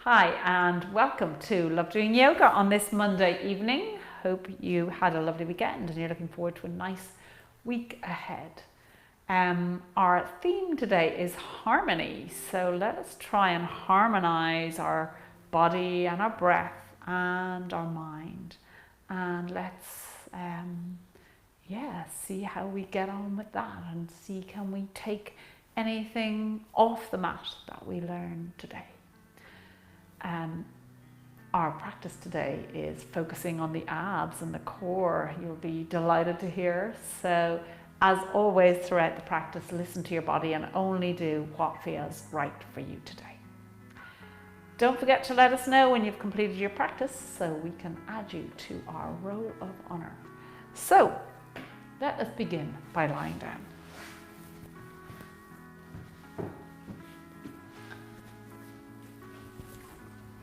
Hi and welcome to Love Doing Yoga on this Monday evening. Hope you had a lovely weekend and you're looking forward to a nice week ahead. Our theme today is harmony, so let us try and harmonize our body and our breath and our mind, and let's see how we get on with that and see can we take anything off the mat that we learned today. Our practice today is focusing on the abs and the core. You'll be delighted to hear. So, as always, throughout the practice, listen to your body and only do what feels right for you today. Don't forget to let us know when you've completed your practice so we can add you to our roll of honor. So, let us begin by lying down.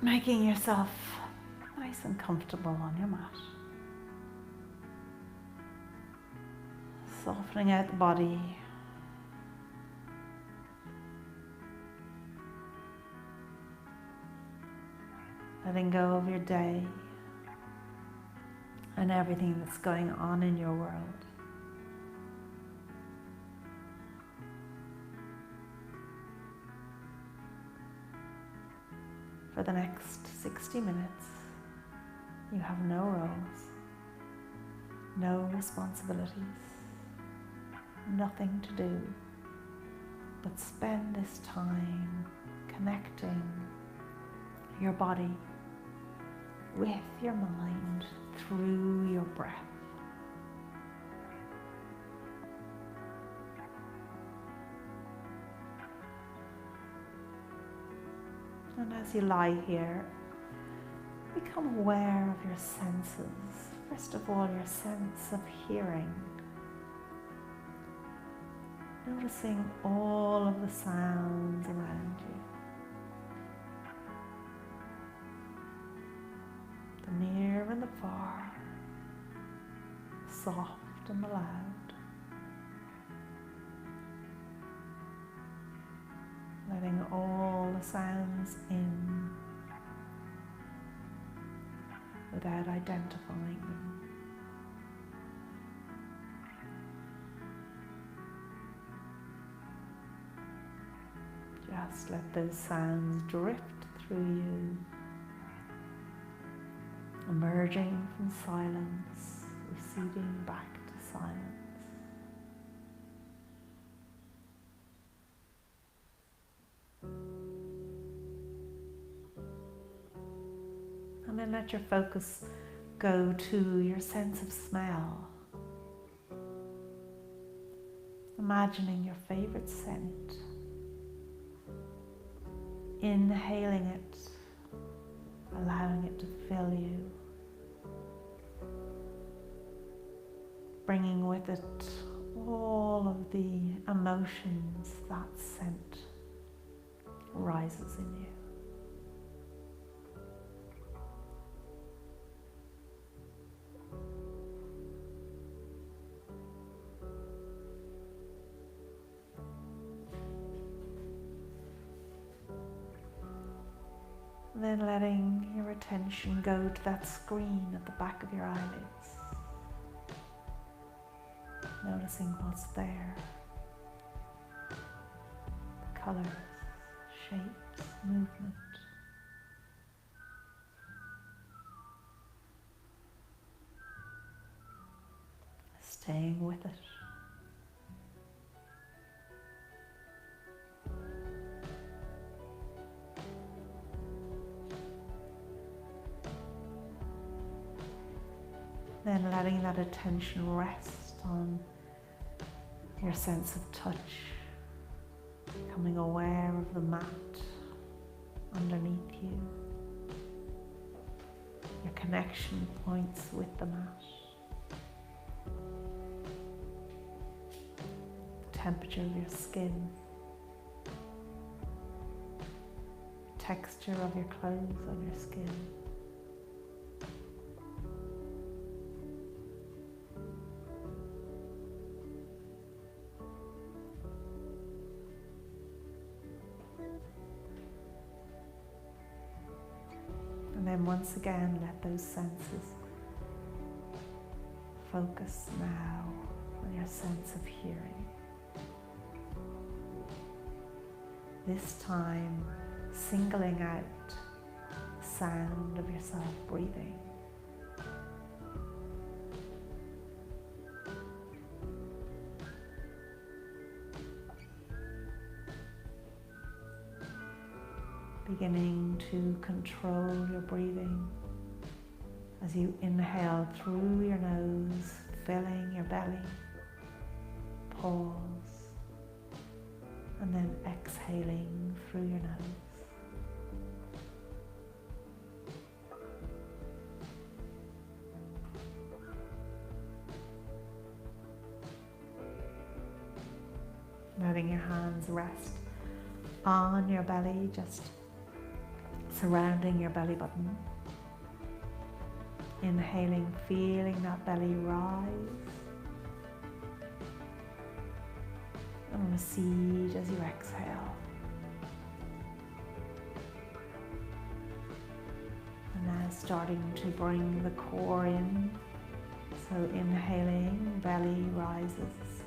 Making yourself nice and comfortable on your mat. Softening out the body. Letting go of your day and everything that's going on in your world. For the next 60 minutes, you have no roles, no responsibilities, nothing to do, but spend this time connecting your body with your mind through your breath. And as you lie here, become aware of your senses. First of all, your sense of hearing. Noticing all of the sounds around you. The near and the far, soft and the loud. Letting all the sounds in without identifying them. Just let those sounds drift through you, emerging from silence, receding back to silence. And then let your focus go to your sense of smell. Imagining your favorite scent. Inhaling it, allowing it to fill you. Bringing with it all of the emotions that scent rises in you. Then letting your attention go to that screen at the back of your eyelids. Noticing what's there. The colors, shapes, movement. Staying with it. Then letting that attention rest on your sense of touch, becoming aware of the mat underneath you, your connection points with the mat, the temperature of your skin, texture of your clothes on your skin. And then once again, let those senses focus now on your sense of hearing. This time, singling out the sound of yourself breathing. Beginning to control your breathing as you inhale through your nose, filling your belly. Pause, and then exhaling through your nose. Letting your hands rest on your belly, just surrounding your belly button. Inhaling, feeling that belly rise. And recede as you exhale. And now starting to bring the core in. So inhaling, belly rises.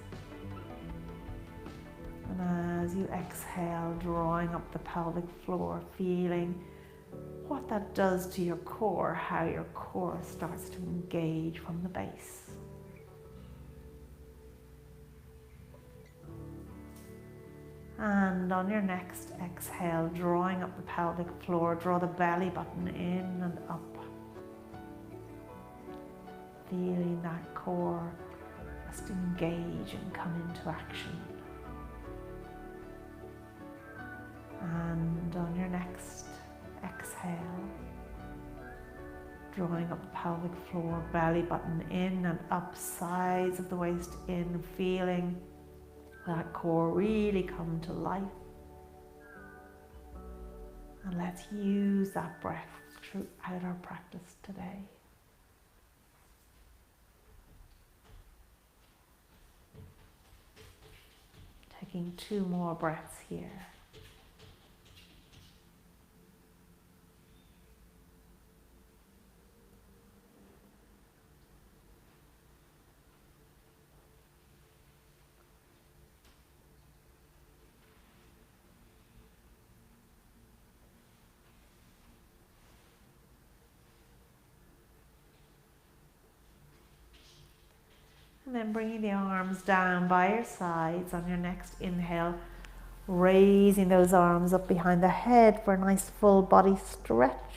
And as you exhale, drawing up the pelvic floor, feeling what that does to your core, how your core starts to engage from the base. And on your next exhale, drawing up the pelvic floor, draw the belly button in and up. Feeling that core just engage and come into action. And on your next exhale, drawing up the pelvic floor, belly button in and up, sides of the waist in, feeling that core really come to life. And let's use that breath throughout our practice today. Taking 2 more breaths here. And then bringing the arms down by your sides on your next inhale, raising those arms up behind the head for a nice full body stretch.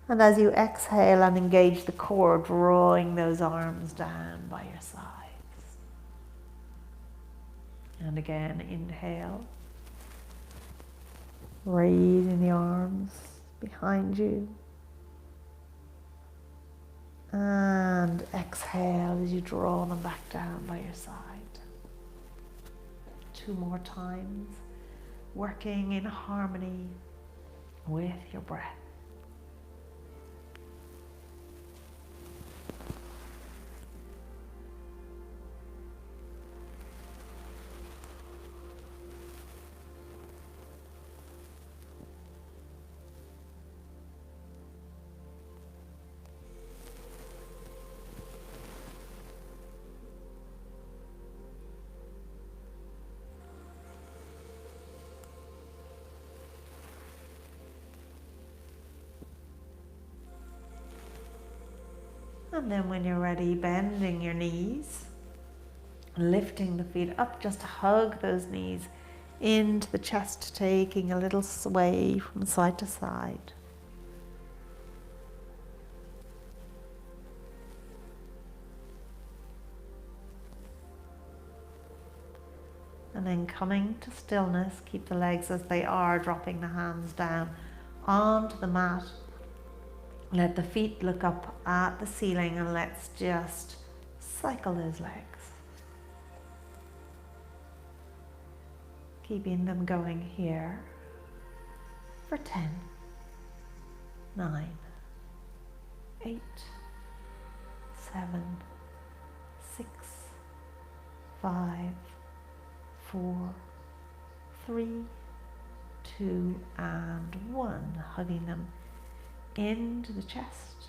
And as you exhale and engage the core, drawing those arms down by your sides. And again, inhale, raising the arms behind you. And exhale as you draw them back down by your side. 2 more times, working in harmony with your breath. And then when you're ready, bending your knees, lifting the feet up, just hug those knees into the chest, taking a little sway from side to side. And then coming to stillness, keep the legs as they are, dropping the hands down onto the mat. Let the feet look up at the ceiling and let's just cycle those legs. Keeping them going here for 10, 9, 8, 7, 6, 5, 4, 3, 2, 2 and 1, hugging them into the chest.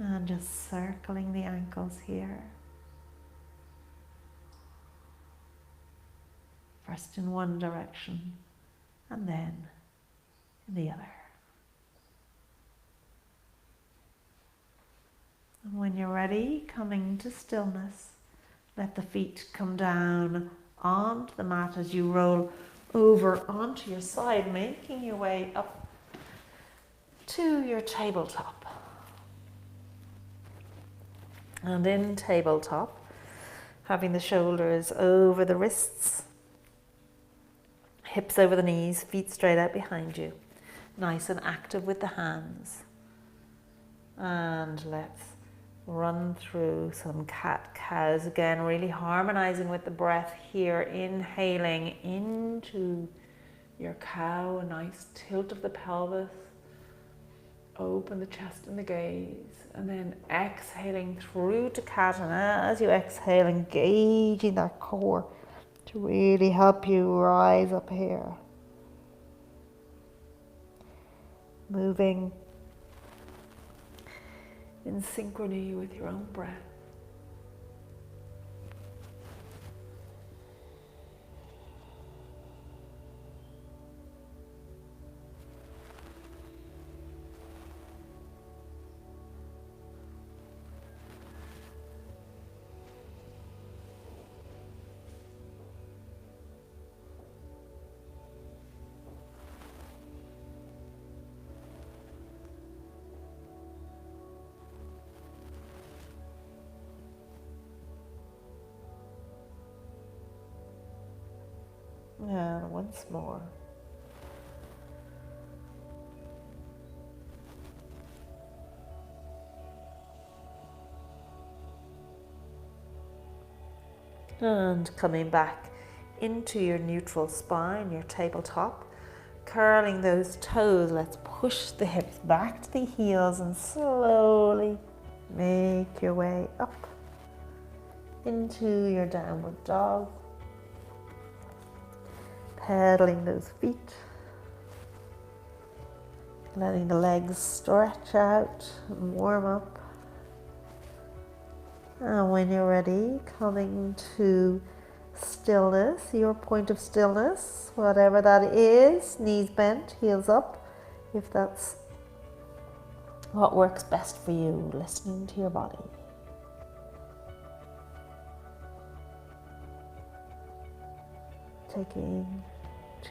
And just circling the ankles here. First in one direction and then in the other. And when you're ready, coming to stillness, let the feet come down onto the mat as you roll over onto your side, making your way up to your tabletop. And in tabletop, having the shoulders over the wrists, hips over the knees, feet straight out behind you. Nice and active with the hands. And let's run through some cat-cows again, really harmonizing with the breath here, inhaling into your cow, a nice tilt of the pelvis, open the chest and the gaze, and then exhaling through to cat, and as you exhale, engaging that core to really help you rise up here. Moving in synchrony with your own breath. And once more. And coming back into your neutral spine, your tabletop, curling those toes. Let's push the hips back to the heels and slowly make your way up into your downward dog. Pedaling those feet, letting the legs stretch out and warm up. And when you're ready, coming to stillness, your point of stillness, whatever that is, knees bent, heels up, if that's what works best for you, listening to your body. Taking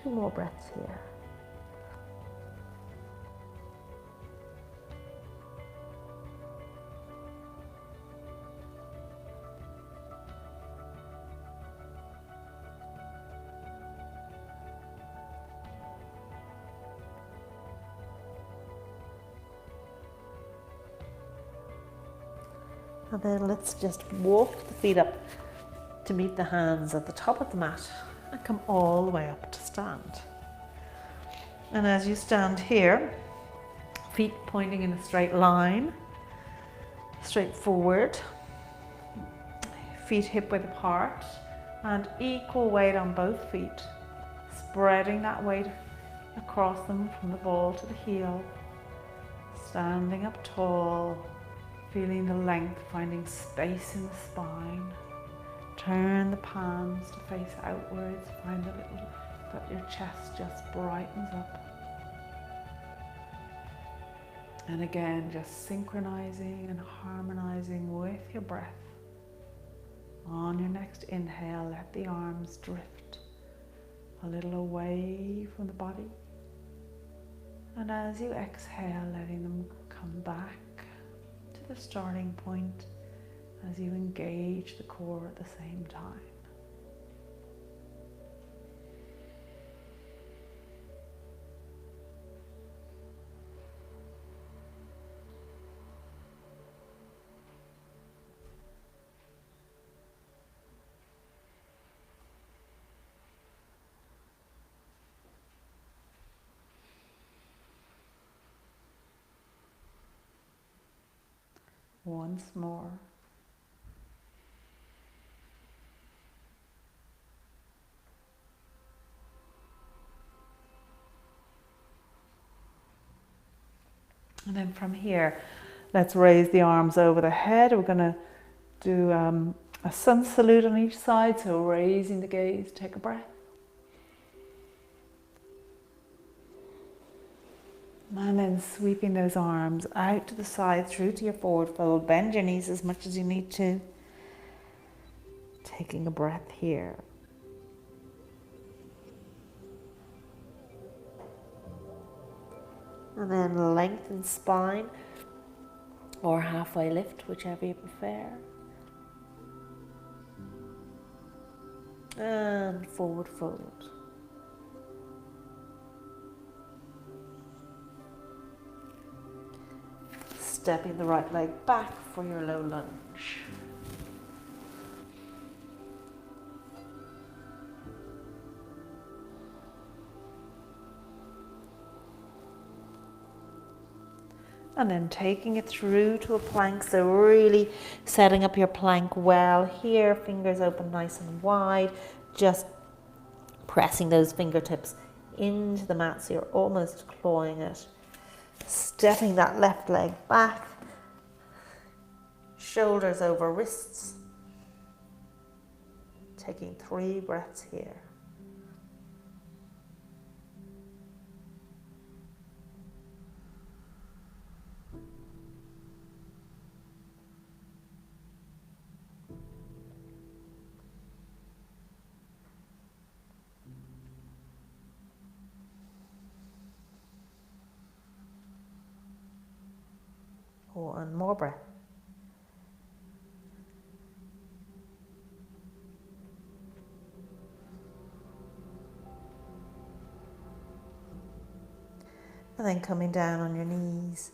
2 more breaths here. And then let's just walk the feet up to meet the hands at the top of the mat and come all the way up to stand. And as you stand here, feet pointing in a straight line, straight forward, feet hip width apart, and equal weight on both feet, spreading that weight across them from the ball to the heel, standing up tall, feeling the length, finding space in the spine. Turn the palms to face outwards, find a little that your chest just brightens up. And again, just synchronizing and harmonizing with your breath. On your next inhale, let the arms drift a little away from the body. And as you exhale, letting them come back to the starting point as you engage the core at the same time. Once more. And then from here, let's raise the arms over the head. We're going to do a sun salute on each side. So raising the gaze, take a breath. And then sweeping those arms out to the side, through to your forward fold. Bend your knees as much as you need to. Taking a breath here. And then lengthen spine or halfway lift, whichever you prefer. And forward fold. Stepping the right leg back for your low lunge. And then taking it through to a plank, so really setting up your plank well here, fingers open nice and wide, just pressing those fingertips into the mat so you're almost clawing it. Stepping that left leg back, shoulders over wrists, taking 3 breaths here. One more breath. And then coming down on your knees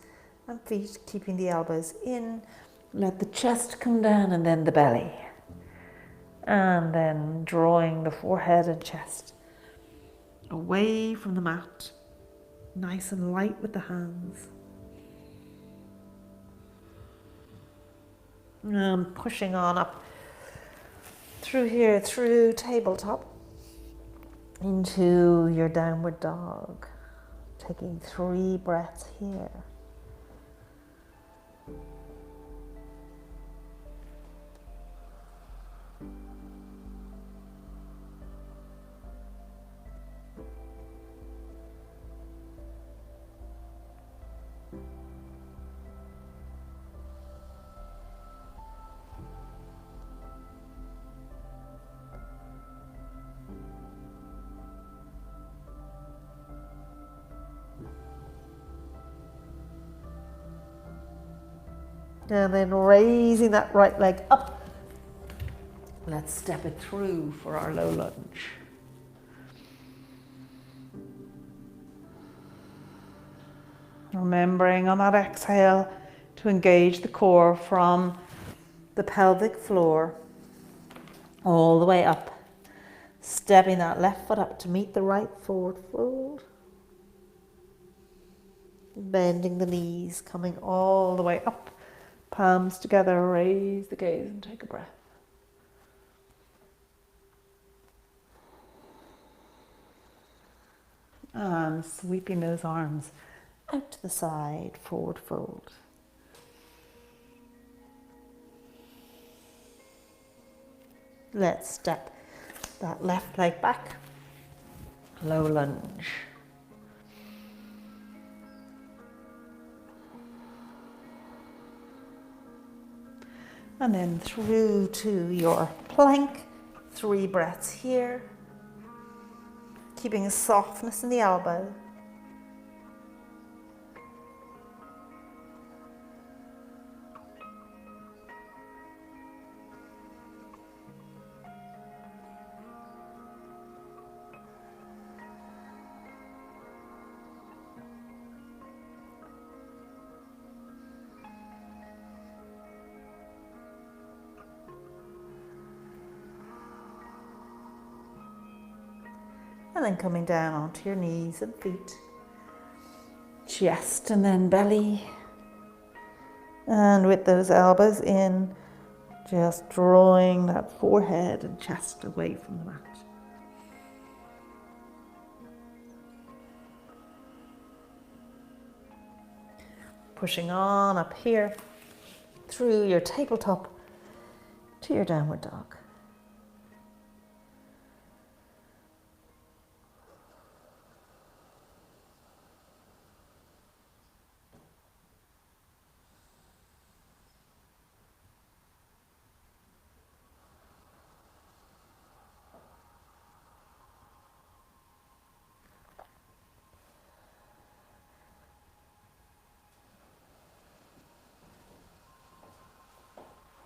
and feet, keeping the elbows in. Let the chest come down and then the belly. And then drawing the forehead and chest away from the mat. Nice and light with the hands. And pushing on up through here, through tabletop, into your downward dog. Taking 3 breaths here. And then raising that right leg up. Let's step it through for our low lunge. Remembering on that exhale to engage the core from the pelvic floor all the way up. Stepping that left foot up to meet the right forward fold. Bending the knees, coming all the way up. Palms together, raise the gaze and take a breath. And sweeping those arms out to the side, forward fold. Let's step that left leg back, low lunge. And then through to your plank, 3 breaths here. Keeping a softness in the elbow. And then coming down onto your knees and feet. Chest and then belly. And with those elbows in, just drawing that forehead and chest away from the mat. pushing on up here through your tabletop to your downward dog.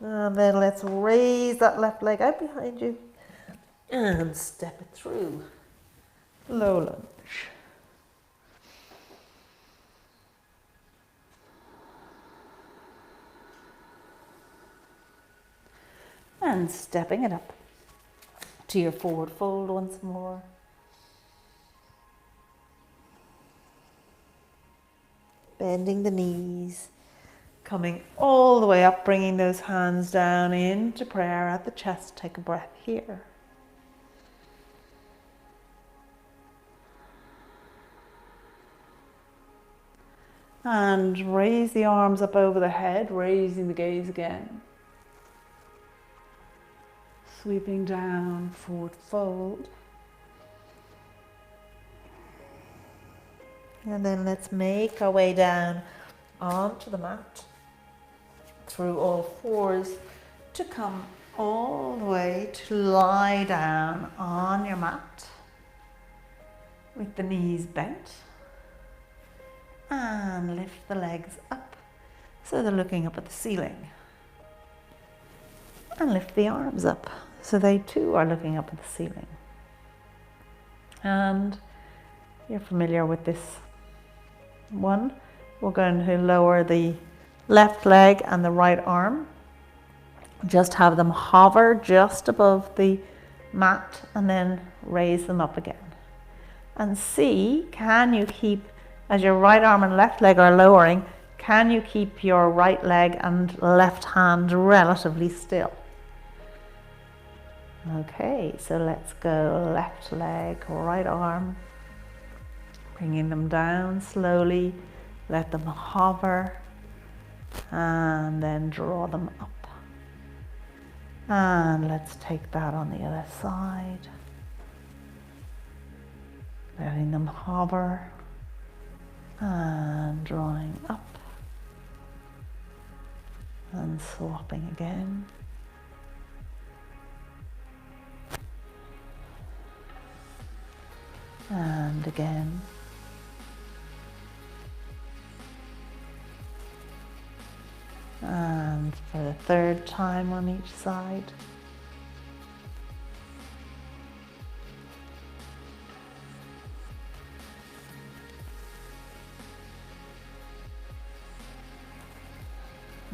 And then let's raise that left leg out behind you and step it through. Low lunge. And stepping it up to your forward fold once more. Bending the knees. Coming all the way up, bringing those hands down into prayer at the chest. Take a breath here. And raise the arms up over the head, raising the gaze again. Sweeping down, forward fold. And then let's make our way down onto the mat. Through all fours to come all the way to lie down on your mat with the knees bent, and lift the legs up so they're looking up at the ceiling, and lift the arms up so they too are looking up at the ceiling. And you're familiar with this one. We're going to lower the left leg and the right arm. Just have them hover just above the mat and then raise them up again. And see, can you keep, as your right arm and left leg are lowering, can you keep your right leg and left hand relatively still? Okay, so let's go left leg, right arm, bringing them down slowly, let them hover, and then draw them up. And let's take that on the other side. Letting them hover and drawing up and swapping again. And again. And for the third time on each side.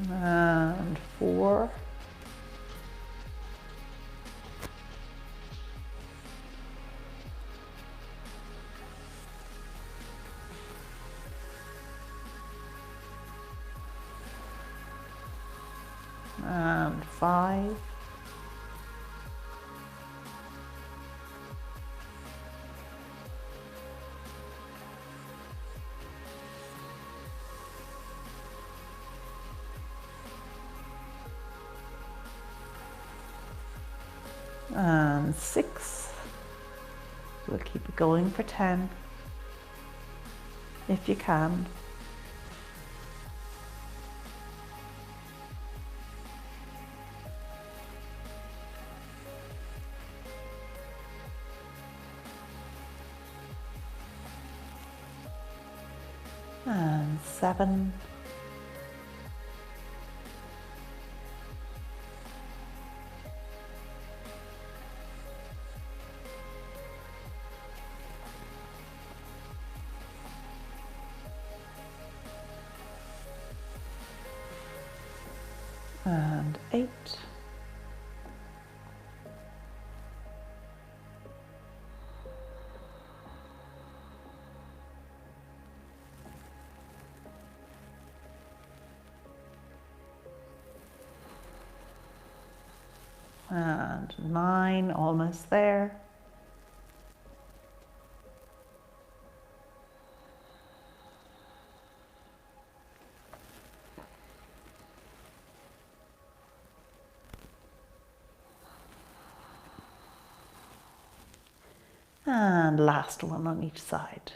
And 4. And 5. And 6. We'll keep it going for 10 if you can. And 7. And 8. And 9, almost there. And last one on each side.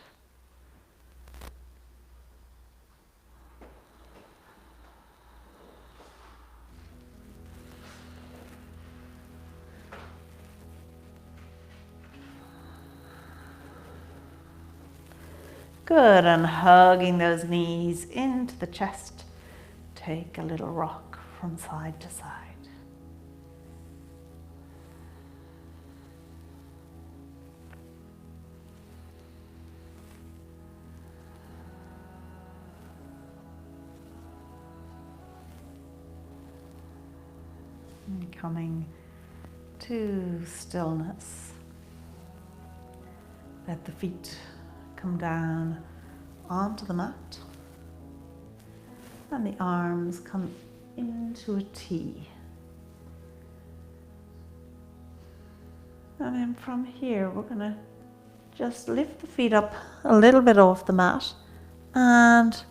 Good, and hugging those knees into the chest. Take a little rock from side to side. And coming to stillness. Let the feet come down onto the mat. And the arms come into a T. And then from here, we're going to just lift the feet up a little bit off the mat and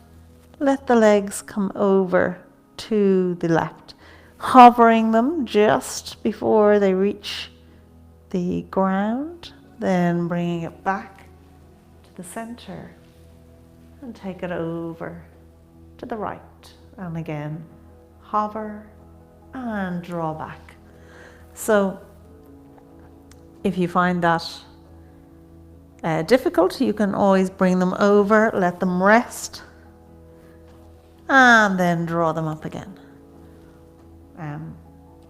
let the legs come over to the left, hovering them just before they reach the ground, then bringing it back to the center and take it over to the right. And again, hover and draw back. So if you find that difficult, you can always bring them over, let them rest, and then draw them up again.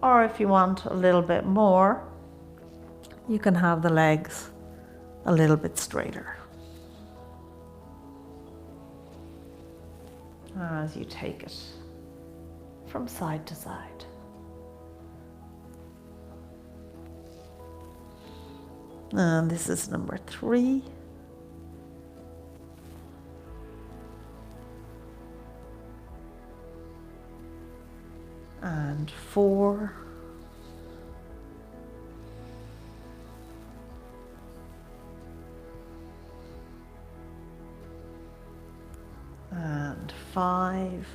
Or if you want a little bit more, you can have the legs a little bit straighter. As you take it from side to side. And this is number 3. And 4. And 5.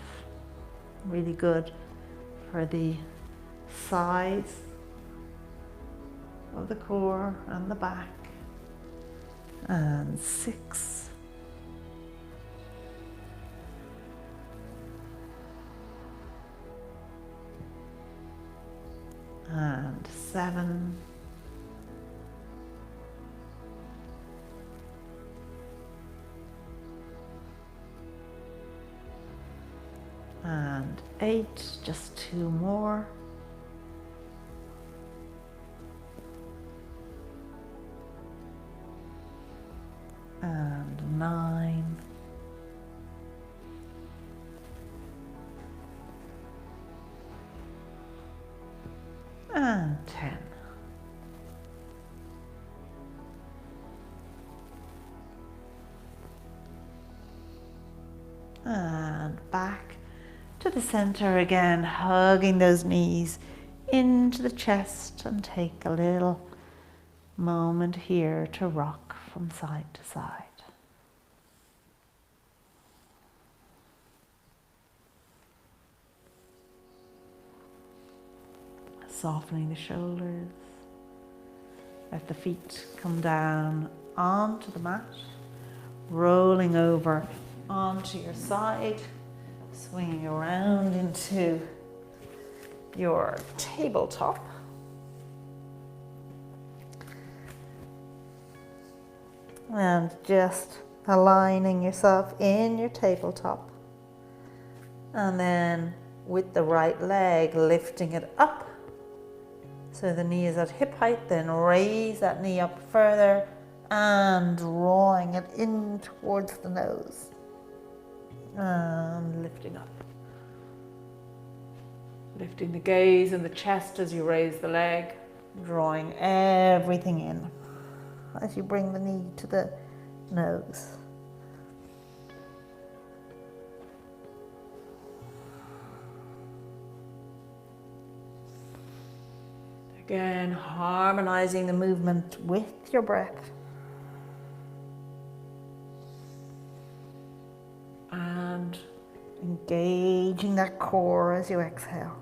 Really good for the sides of the core and the back. And 6. And 7. And 8, just 2 more. And 9. And 10. And back to the center again, hugging those knees into the chest, and take a little moment here to rock from side to side. Softening the shoulders. Let the feet come down onto the mat, rolling over onto your side, swinging around into your tabletop. And just aligning yourself in your tabletop. And then with the right leg, lifting it up. So the knee is at hip height, then raise that knee up further and drawing it in towards the nose. And lifting up. Lifting the gaze and the chest as you raise the leg, drawing everything in as you bring the knee to the nose. Again, harmonizing the movement with your breath. And engaging that core as you exhale.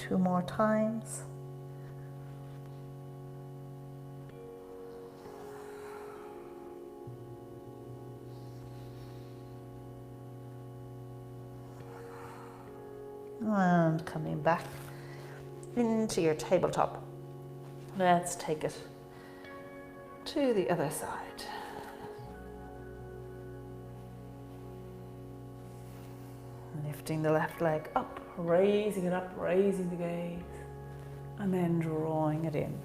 2 more times. And coming back into your tabletop. Let's take it to the other side. Lifting the left leg up, raising it up, raising the gaze, and then drawing it in.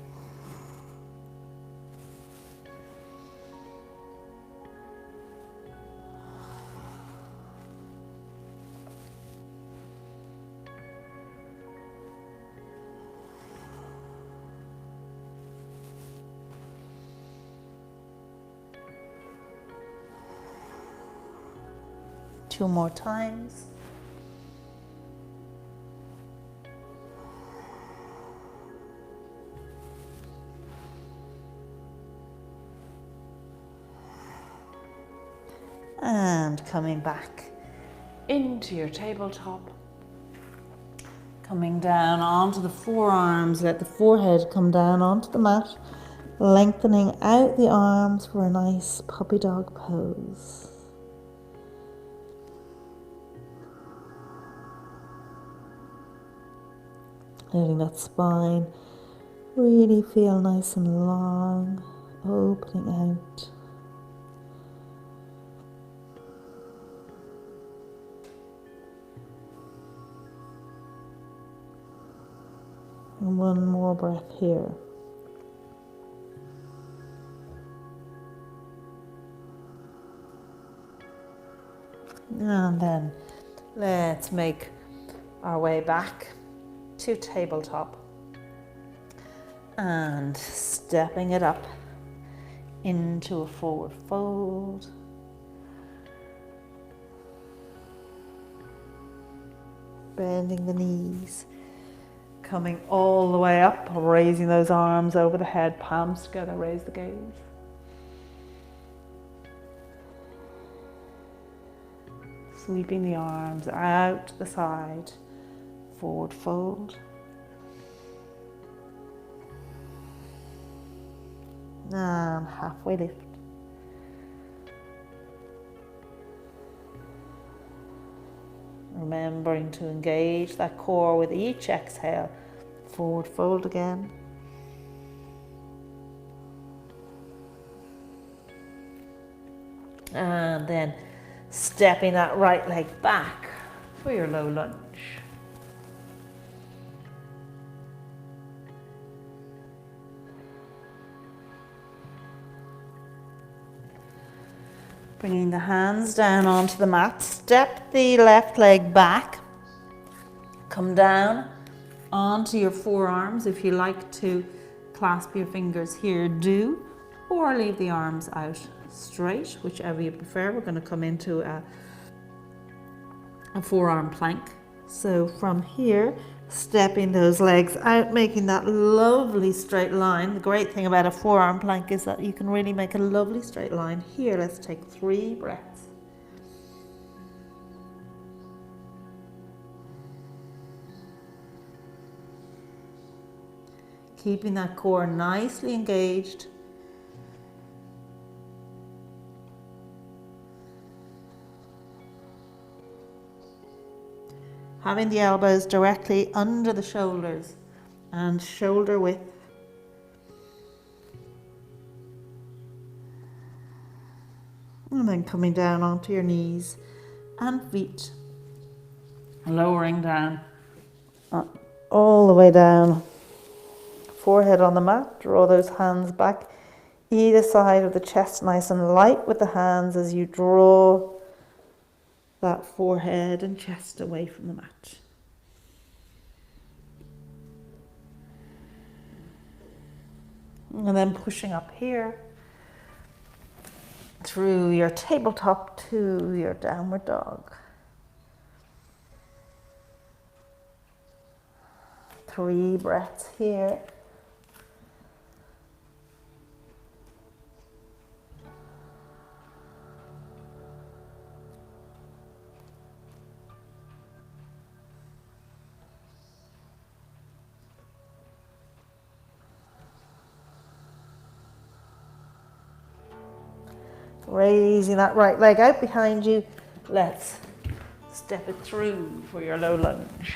Two more times. And coming back into your tabletop. Coming down onto the forearms, let the forehead come down onto the mat, lengthening out the arms for a nice puppy dog pose. Letting that spine really feel nice and long, opening out. And one more breath here. And then let's make our way back to tabletop and stepping it up into a forward fold. Bending the knees, coming all the way up, raising those arms over the head, palms together, raise the gaze. Sweeping the arms out to the side, forward fold. And halfway lift. Remembering to engage that core with each exhale. Forward fold again. And then stepping that right leg back for your low lunge. Bringing the hands down onto the mat, step the left leg back, come down onto your forearms. If you like to clasp your fingers here, do, or leave the arms out straight, whichever you prefer. We're going to come into a forearm plank. So from here, stepping those legs out, making that lovely straight line. The great thing about a forearm plank is that you can really make a lovely straight line. Here, let's take 3 breaths. Keeping that core nicely engaged. Having the elbows directly under the shoulders and shoulder width. And then coming down onto your knees and feet. Lowering down, all the way down. Forehead on the mat, draw those hands back either side of the chest, nice and light with the hands as you draw that forehead and chest away from the mat. And then pushing up here through your tabletop to your downward dog. 3 breaths here. Raising that right leg out behind you. Let's step it through for your low lunge.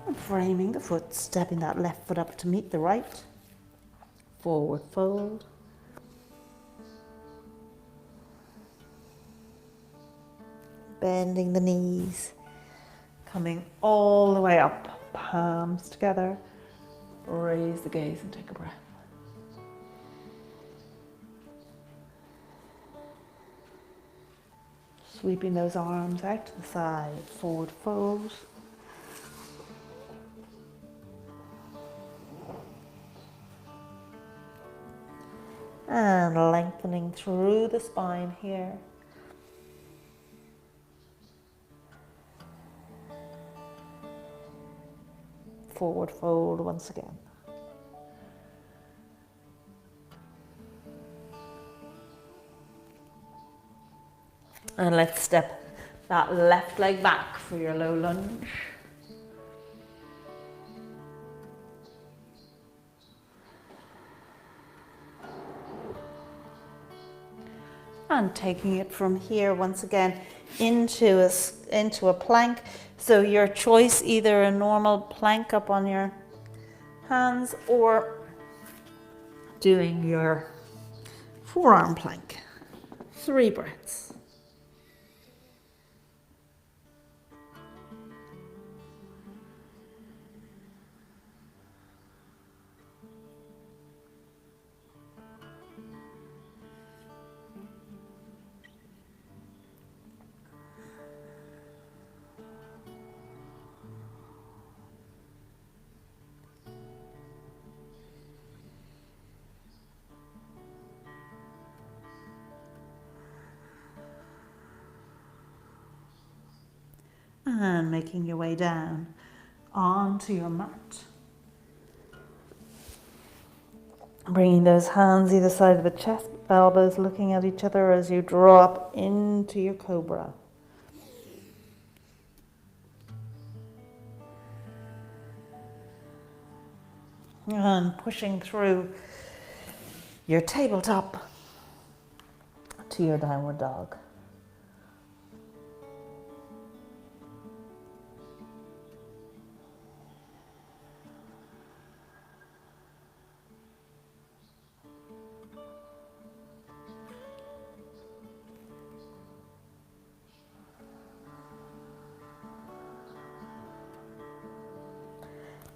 And framing the foot, stepping that left foot up to meet the right. Forward fold. Bending the knees. Coming all the way up, palms together. Raise the gaze and take a breath. Sweeping those arms out to the side, forward fold. And lengthening through the spine here. Forward fold once again. And let's step that left leg back for your low lunge. And taking it from here once again into a plank. So your choice, either a normal plank up on your hands or doing your forearm plank. 3 breaths. And making your way down onto your mat. Bringing those hands either side of the chest, elbows looking at each other as you drop into your cobra. And pushing through your tabletop to your downward dog.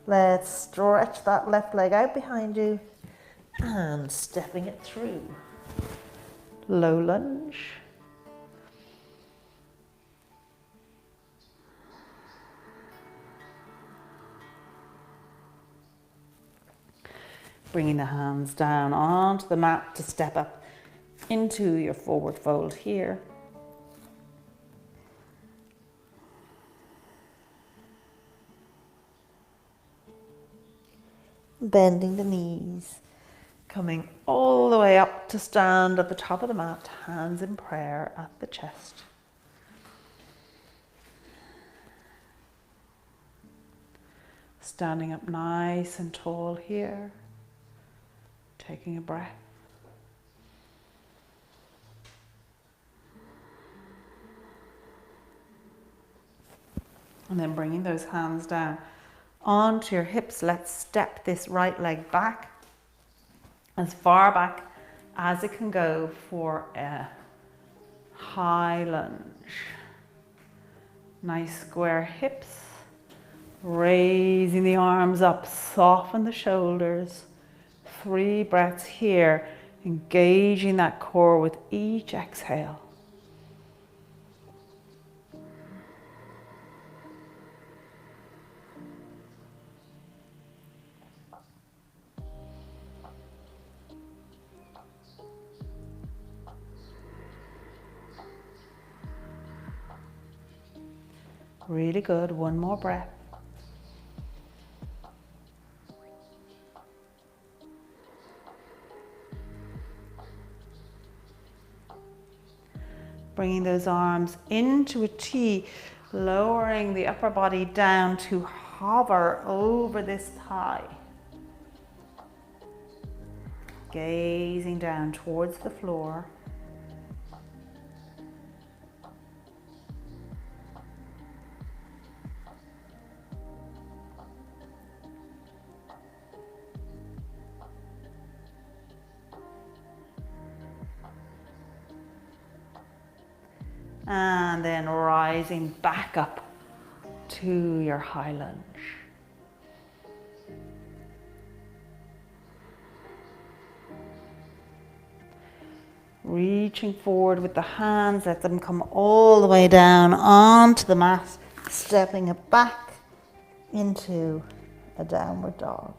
Let's stretch that left leg out behind you and stepping it through. Low lunge. Bringing the hands down onto the mat to step up into your forward fold here. Bending the knees, coming all the way up to stand at the top of the mat, hands in prayer at the chest. Standing up nice and tall here, taking a breath. And then bringing those hands down onto your hips. Let's step this right leg back as far back as it can go for a high lunge. Nice square hips. Raising the arms up, soften the shoulders. 3 breaths here, engaging that core with each exhale. Really good. One more breath. Bringing those arms into a T, Lowering the upper body down to hover over this thigh. Gazing down towards the floor. And then rising back up to your high lunge. Reaching forward with the hands, let them come all the way down onto the mat, stepping it back into a downward dog.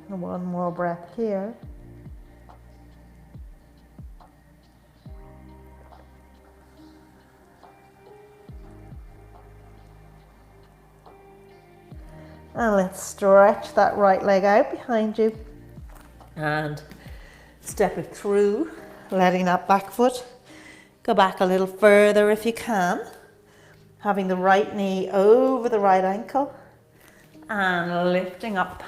And one more breath here. And let's stretch that right leg out behind you and step it through, letting that back foot go back a little further if you can, having the right knee over the right ankle and lifting up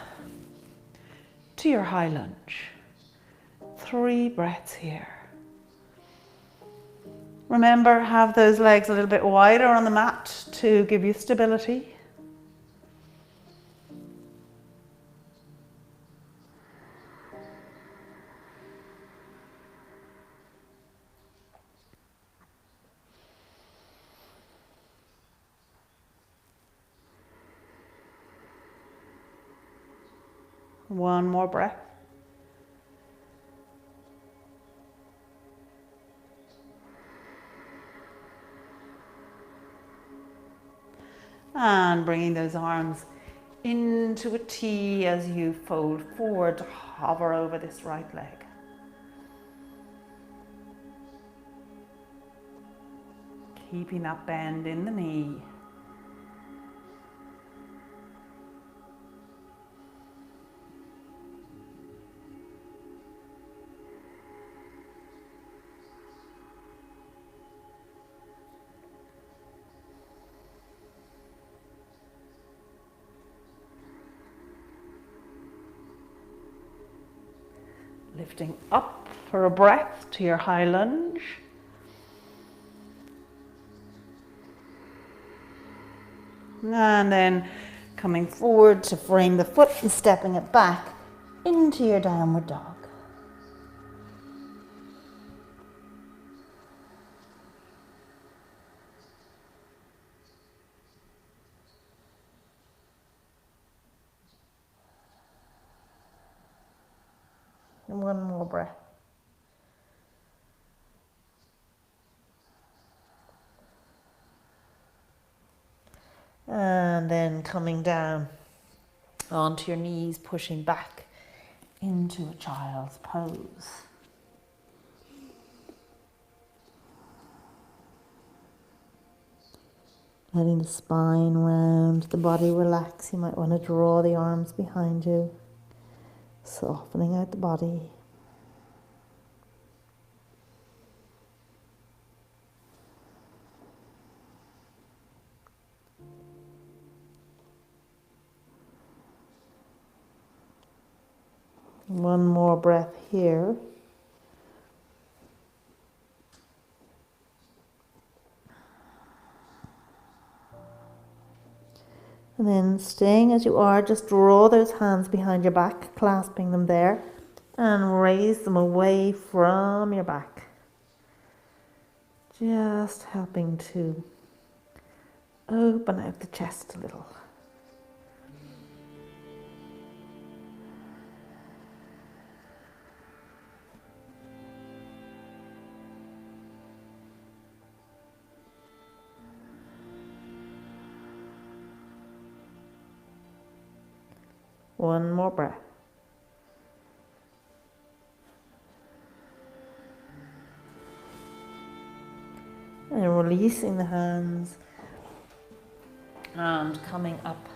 to your high lunge. 3 breaths here. Remember, have those legs a little bit wider on the mat to give you stability. One more breath. And bringing those arms into a T as you fold forward to hover over this right leg. Keeping that bend in the knee. Lifting up for a breath to your high lunge. And then coming forward to frame the foot and stepping it back into your downward dog. And one more breath. And then coming down onto your knees, pushing back into a child's pose. Letting the spine round, the body relax. You might want to draw the arms behind you, softening out the body. One more breath here. And then staying as you are, just draw those hands behind your back, clasping them there, and raise them away from your back. Just helping to open out the chest a little. One more breath. And releasing the hands and coming up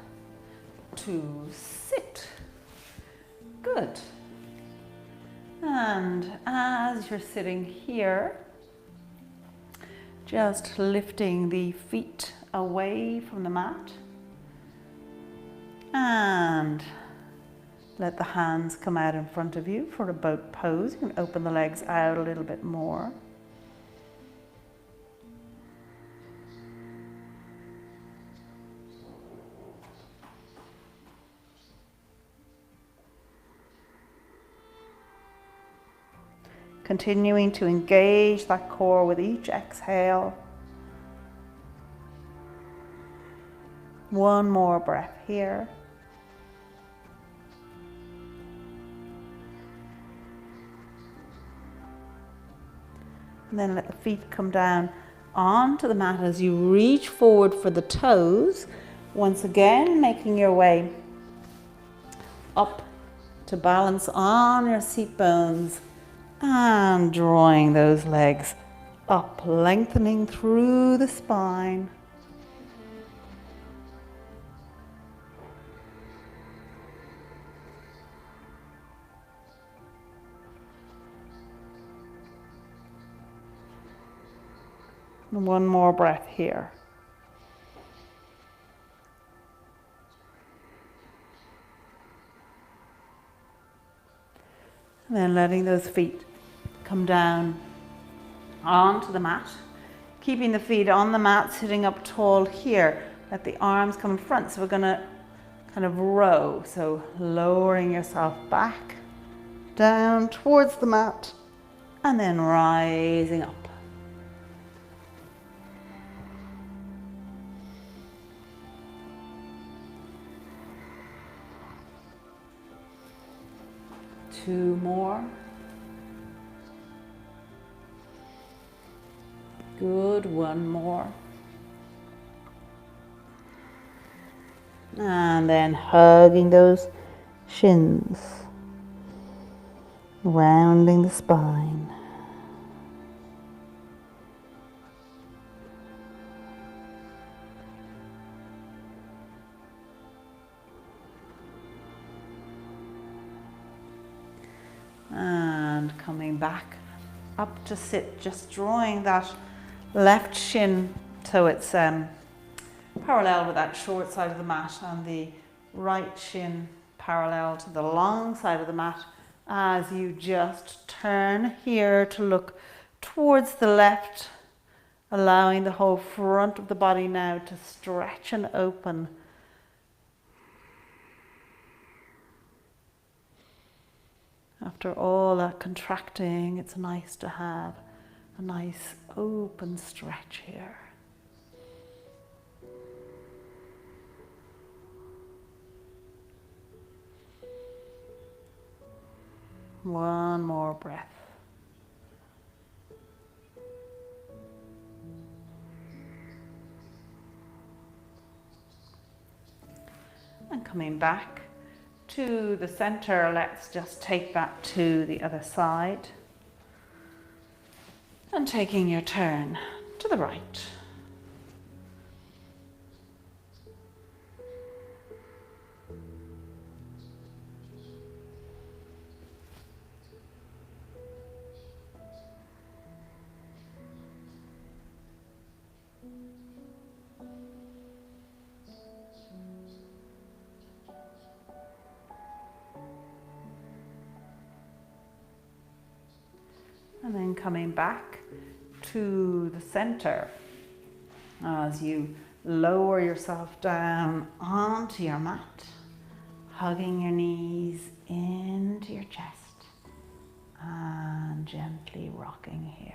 to sit. Good. And as you're sitting here, just lifting the feet away from the mat and let the hands come out in front of you for a boat pose. You can open the legs out a little bit more. Continuing to engage that core with each exhale. One more breath here. And then let the feet come down onto the mat as you reach forward for the toes. Once again, making your way up to balance on your seat bones and drawing those legs up, lengthening through the spine. And one more breath here. And then letting those feet come down onto the mat. Keeping the feet on the mat, sitting up tall here. Let the arms come in front. So we're going to kind of row. So lowering yourself back, down towards the mat, and then rising up. Two more. Good, one more. And then hugging those shins, rounding the spine. And coming back up to sit, just drawing that left shin so it's parallel with that short side of the mat, and the right shin parallel to the long side of the mat as you just turn here to look towards the left, allowing the whole front of the body now to stretch and open. After all that contracting, it's nice to have a nice open stretch here. One more breath. And coming back to the center, let's just take that to the other side. And taking your turn to the right. And then coming back to the center as you lower yourself down onto your mat, hugging your knees into your chest and gently rocking here.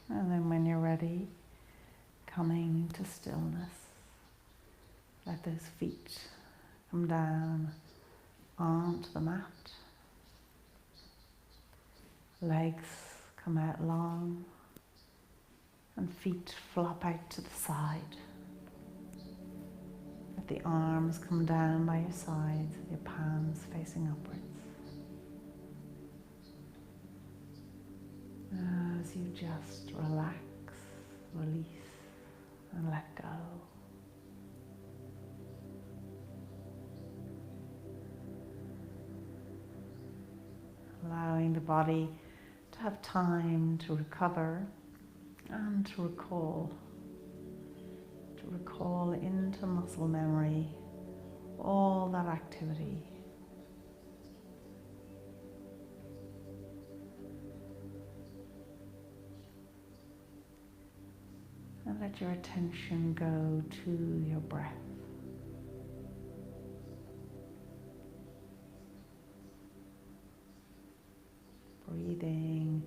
And then when you're ready, coming to stillness. Let those feet come down onto the mat. Legs come out long and feet flop out to the side. Let the arms come down by your sides with your palms facing upwards. As you just relax, release and let go. Allowing the body to have time to recover and to recall into muscle memory all that activity. And let your attention go to your breath. Breathing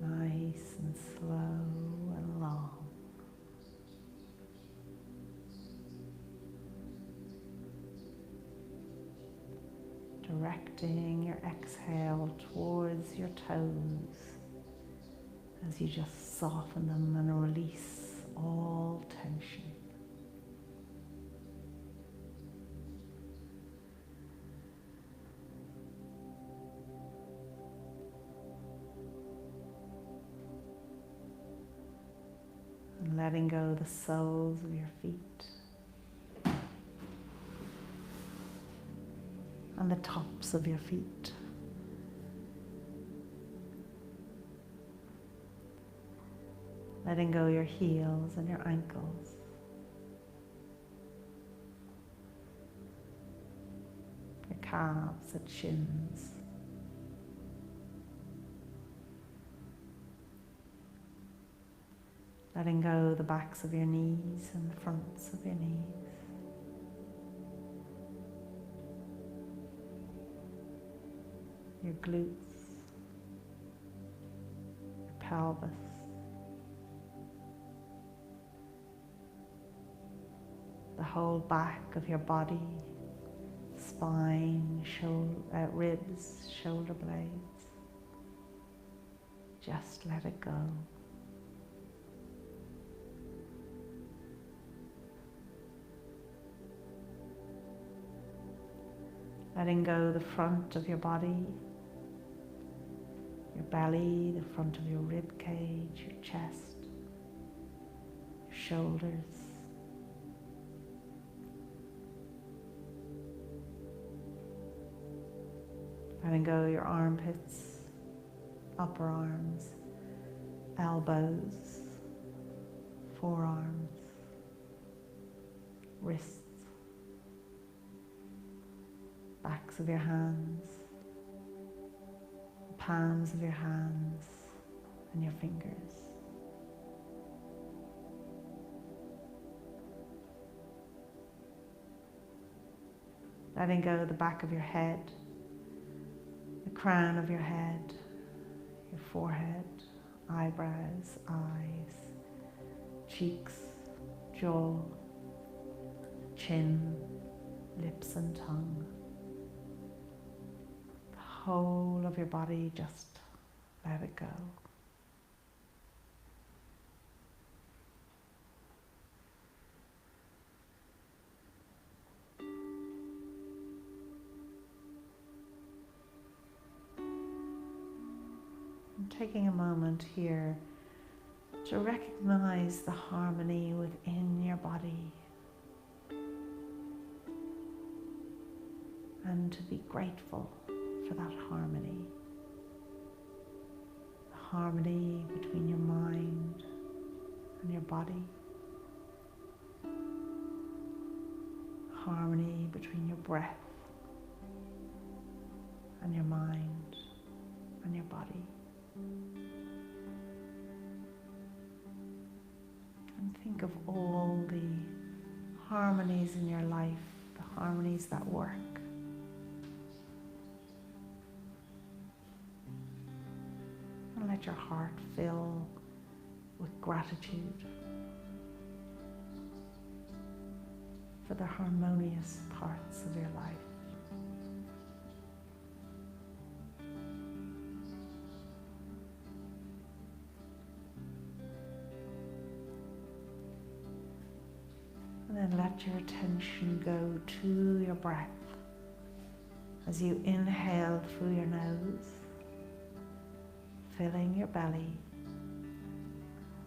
nice and slow and long. Directing your exhale towards your toes as you just soften them and release all tension. And letting go the soles of your feet and the tops of your feet. Letting go your heels and your ankles. Your calves and shins. Letting go the backs of your knees and the fronts of your knees. Your glutes, your pelvis, the whole back of your body, spine, ribs, shoulder blades. Just let it go. Letting go the front of your body, your belly, the front of your rib cage, your chest, your shoulders. Letting go your armpits, upper arms, elbows, forearms, wrists, backs of your hands, the palms of your hands and your fingers. Letting go the back of your head, the crown of your head, your forehead, eyebrows, eyes, cheeks, jaw, chin, lips and tongue. The whole of your body, just let it go. Taking a moment here to recognize the harmony within your body and to be grateful for that harmony. The harmony between your mind and your body. Harmony between your breath and your mind and your body. And think of all the harmonies in your life, the harmonies that work. And let your heart fill with gratitude for the harmonious parts of your life. let your attention go to your breath as you inhale through your nose, filling your belly.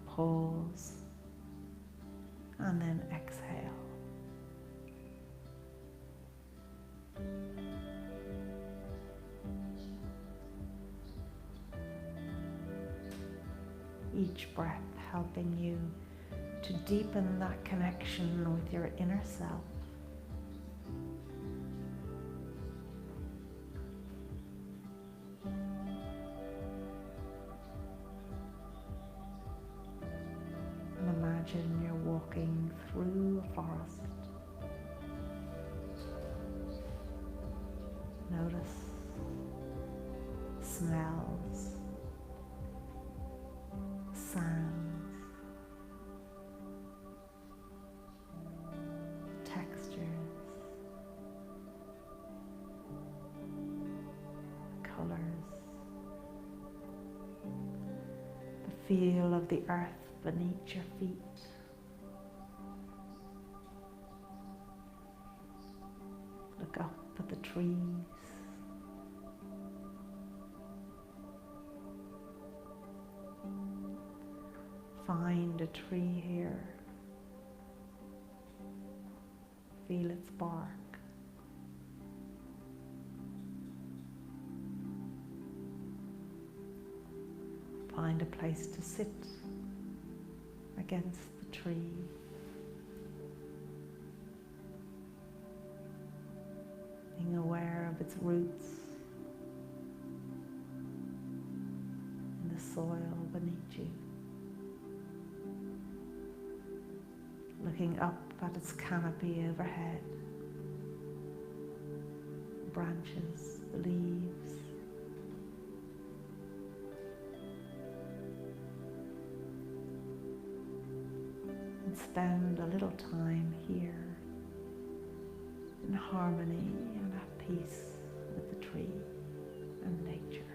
Pause and then exhale. Each breath helping you to deepen that connection with your inner self. And imagine you're walking through a forest. Notice smells, sounds, textures, colors, the feel of the earth beneath your feet. Look up at the trees. Find a tree here. Feel its bark. Find a place to sit against the tree. Being aware of its roots in the soil beneath you. Looking up at its canopy overhead, branches, the leaves. And spend a little time here in harmony and at peace with the tree and nature.